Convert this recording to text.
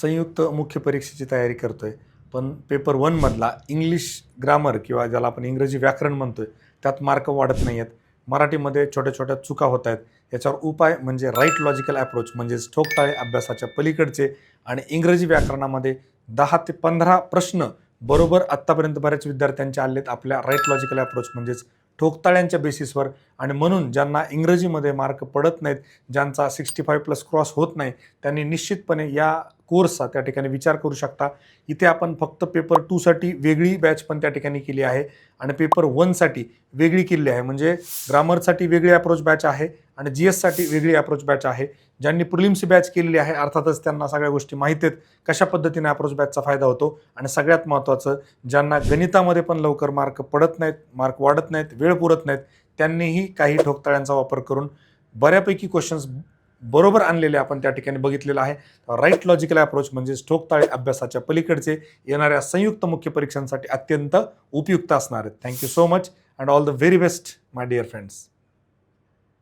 संयुक्त मुख्य परीक्षेची तयारी करतोय, पण पेपर 1 मधला इंग्लिश ग्रामर किंवा ज्याला आपण इंग्रजी व्याकरण म्हणतोय, त्यात मार्क वाढत नाही आहेत. मराठीमध्ये छोट्या-छोट्या चुका होत आहेत. याच्यावर उपाय म्हणजे राईट लॉजिकल अप्रोच म्हणजेच ठोकताळे अभ्यासाच्या पलीकडचे आणि इंग्रजी व्याकरणामध्ये 10 ते 15 प्रश्न बरोबर आत्तापर्यंत बऱ्याच विद्यार्थ्यांचे आलेत आपल्या राईट लॉजिकल अप्रोच म्हणजेच ठोकताळ्यांच्या बेसिसवर. आणि म्हणून ज्यांना इंग्रजीमध्ये मार्क पडत नाहीत, ज्यांचा 65+ क्रॉस होत नाही, त्यांनी निश्चितपणे या कोर्सचा त्या ठिकाणी विचार करू शकता. इथे आपण फक्त पेपर 2 साठी वेगळी बॅच पण त्या ठिकाणी केली आहे आणि पेपर 1 साठी वेगळी केली आहे. म्हणजे ग्रामरसाठी वेगळी अप्रोच बॅच आहे आणि GS साठी वेगळी अप्रोच बॅच आहे. ज्यांनी प्रिलिम्सची बॅच केलेली आहे अर्थातच त्यांना सगळ्या गोष्टी माहिती आहेत कशा पद्धतीने अप्रोच बॅचचा फायदा होतो. आणि सगळ्यात महत्त्वाचं, ज्यांना गणितामध्ये पण लवकर मार्क पडत नाहीत, मार्क वाढत नाहीत, वेळ पुरत नाहीत, त्यांनीही काही ठोकताळ्यांचा वापर करून बऱ्यापैकी क्वेश्चन्स बरोबर आणलेले आपण त्या ठिकाणी बघितलेलं आहे. राईट लॉजिकल अप्रोच म्हणजेच ठोकताळे अभ्यासाच्या पलीकडचे येणाऱ्या संयुक्त मुख्य परीक्षांसाठी अत्यंत उपयुक्त असणार आहेत. Thank you so much and all the very best my dear friends.